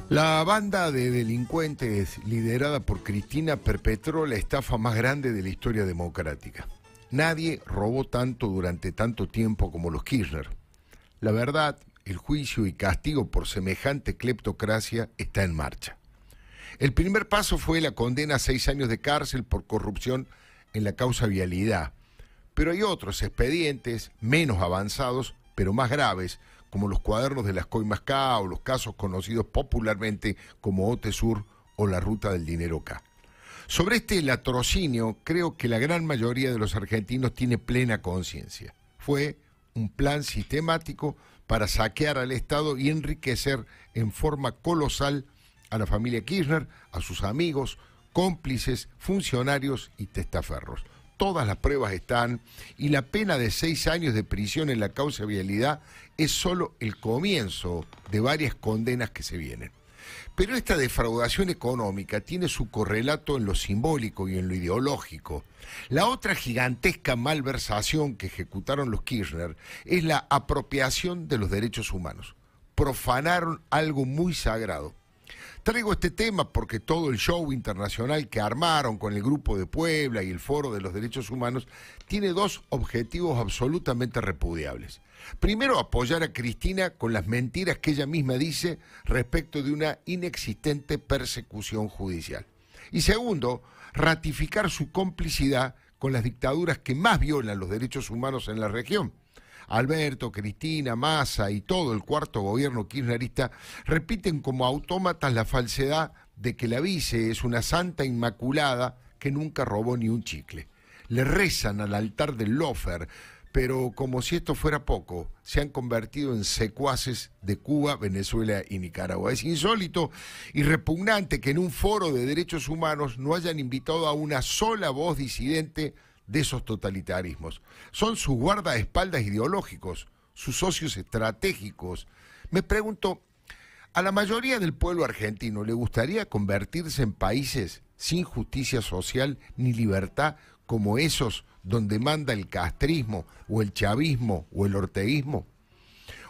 La banda de delincuentes liderada por Cristina perpetró la estafa más grande de la historia democrática. Nadie robó tanto durante tanto tiempo como los Kirchner. La verdad, el juicio y castigo por semejante cleptocracia está en marcha. El primer paso fue la condena a 6 años de cárcel por corrupción en la causa vialidad. Pero hay otros expedientes menos avanzados, pero más graves, como los cuadernos de las coimas K o los casos conocidos popularmente como OTESUR o la ruta del dinero K. Sobre este latrocinio, creo que la gran mayoría de los argentinos tiene plena conciencia. Fue un plan sistemático para saquear al Estado y enriquecer en forma colosal a la familia Kirchner, a sus amigos, cómplices, funcionarios y testaferros. Todas las pruebas están y la pena de 6 años de prisión en la causa vialidad es solo el comienzo de varias condenas que se vienen. Pero esta defraudación económica tiene su correlato en lo simbólico y en lo ideológico. La otra gigantesca malversación que ejecutaron los Kirchner es la apropiación de los derechos humanos. Profanaron algo muy sagrado. Traigo este tema porque todo el show internacional que armaron con el Grupo de Puebla y el Foro de los Derechos Humanos tiene 2 objetivos absolutamente repudiables. Primero, apoyar a Cristina con las mentiras que ella misma dice respecto de una inexistente persecución judicial. Y segundo, ratificar su complicidad con las dictaduras que más violan los derechos humanos en la región. Alberto, Cristina, Massa y todo el cuarto gobierno kirchnerista repiten como autómatas la falsedad de que la vice es una santa inmaculada que nunca robó ni un chicle. Le rezan al altar del lofer, pero como si esto fuera poco, se han convertido en secuaces de Cuba, Venezuela y Nicaragua. Es insólito y repugnante que en un foro de derechos humanos no hayan invitado a una sola voz disidente de esos totalitarismos. Son sus guardaespaldas ideológicos, sus socios estratégicos. Me pregunto, ¿a la mayoría del pueblo argentino le gustaría convertirse en países sin justicia social ni libertad como esos donde manda el castrismo o el chavismo o el orteguismo?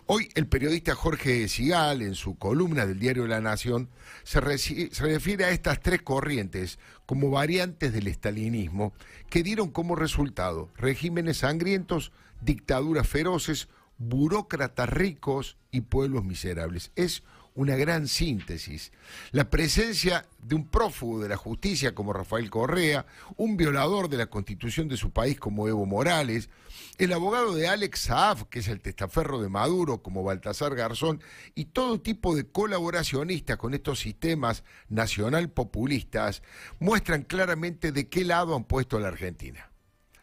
Hoy el periodista Jorge Sigal, en su columna del diario La Nación, se refiere a estas 3 corrientes como variantes del estalinismo que dieron como resultado regímenes sangrientos, dictaduras feroces, burócratas ricos y pueblos miserables. Es una gran síntesis. La presencia de un prófugo de la justicia como Rafael Correa, un violador de la Constitución de su país como Evo Morales, el abogado de Alex Saab, que es el testaferro de Maduro, como Baltasar Garzón, y todo tipo de colaboracionistas con estos sistemas nacional populistas, muestran claramente de qué lado han puesto a la Argentina.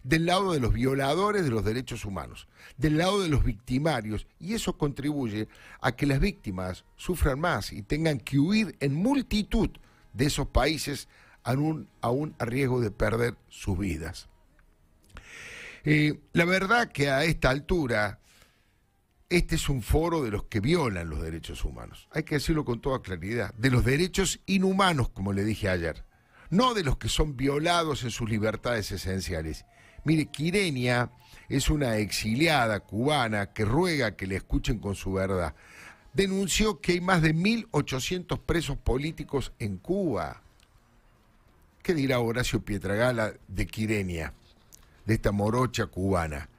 Del lado de los violadores de los derechos humanos, del lado de los victimarios, y eso contribuye a que las víctimas sufran más y tengan que huir en multitud de esos países aún a riesgo de perder sus vidas. La verdad que a esta altura, este es un foro de los que violan los derechos humanos. Hay que decirlo con toda claridad, de los derechos inhumanos, como le dije ayer, no de los que son violados en sus libertades esenciales. Mire, Quirenia es una exiliada cubana que ruega que le escuchen con su verdad. Denunció que hay más de 1.800 presos políticos en Cuba. ¿Qué dirá Horacio Pietragala de Quirenia, de esta morocha cubana?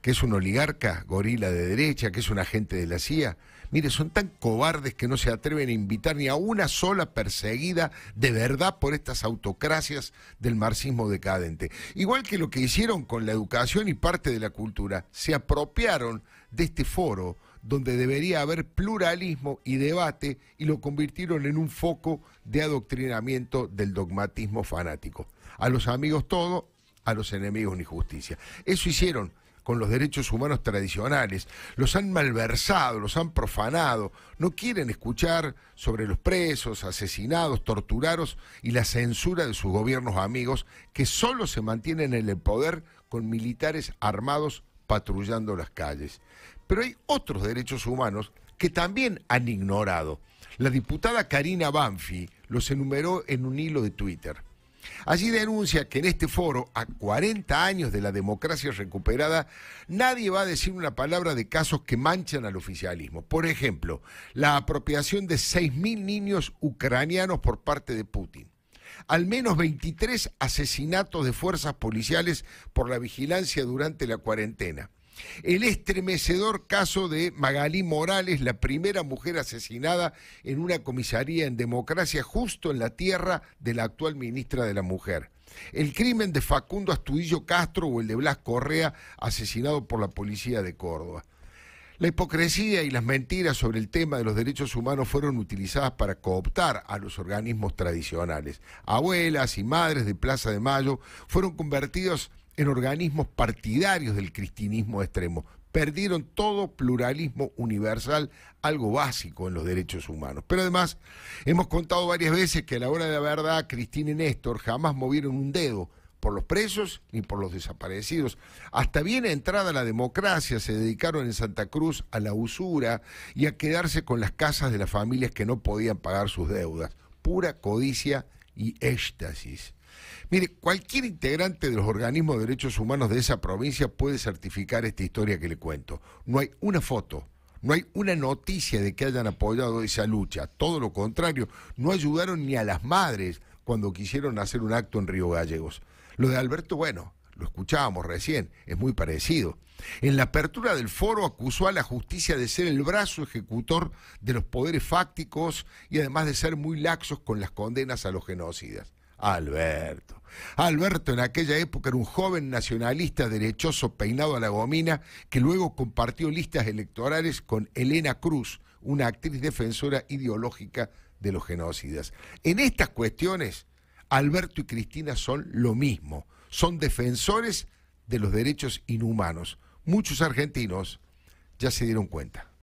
¿Que es un oligarca, gorila de derecha, que es un agente de la CIA? Mire, son tan cobardes que no se atreven a invitar ni a una sola perseguida de verdad por estas autocracias del marxismo decadente. Igual que lo que hicieron con la educación y parte de la cultura, se apropiaron de este foro donde debería haber pluralismo y debate y lo convirtieron en un foco de adoctrinamiento del dogmatismo fanático. A los amigos todo, a los enemigos ni justicia. Eso hicieron con los derechos humanos tradicionales, los han malversado, los han profanado, no quieren escuchar sobre los presos, asesinados, torturados y la censura de sus gobiernos amigos que solo se mantienen en el poder con militares armados patrullando las calles. Pero hay otros derechos humanos que también han ignorado. La diputada Karina Banfi los enumeró en un hilo de Twitter. Allí denuncia que en este foro, a 40 años de la democracia recuperada, nadie va a decir una palabra de casos que manchan al oficialismo. Por ejemplo, la apropiación de 6.000 niños ucranianos por parte de Putin. Al menos 23 asesinatos de fuerzas policiales por la vigilancia durante la cuarentena. El estremecedor caso de Magalí Morales, la primera mujer asesinada en una comisaría en democracia justo en la tierra de la actual ministra de la Mujer. El crimen de Facundo Astudillo Castro o el de Blas Correa, asesinado por la policía de Córdoba. La hipocresía y las mentiras sobre el tema de los derechos humanos fueron utilizadas para cooptar a los organismos tradicionales. Abuelas y madres de Plaza de Mayo fueron convertidos en organismos partidarios del cristinismo extremo. Perdieron todo pluralismo universal, algo básico en los derechos humanos. Pero además, hemos contado varias veces que a la hora de la verdad, Cristina y Néstor jamás movieron un dedo por los presos ni por los desaparecidos. Hasta bien entrada la democracia se dedicaron en Santa Cruz a la usura y a quedarse con las casas de las familias que no podían pagar sus deudas. Pura codicia y éxtasis. Mire, cualquier integrante de los organismos de derechos humanos de esa provincia puede certificar esta historia que le cuento. No hay una foto, no hay una noticia de que hayan apoyado esa lucha. Todo lo contrario, no ayudaron ni a las madres cuando quisieron hacer un acto en Río Gallegos. Lo de Alberto, bueno, lo escuchábamos recién, es muy parecido. En la apertura del foro acusó a la justicia de ser el brazo ejecutor de los poderes fácticos y además de ser muy laxos con las condenas a los genocidas. Alberto en aquella época era un joven nacionalista derechoso peinado a la gomina que luego compartió listas electorales con Elena Cruz, una actriz defensora ideológica de los genocidas. En estas cuestiones, Alberto y Cristina son lo mismo, son defensores de los derechos inhumanos. Muchos argentinos ya se dieron cuenta.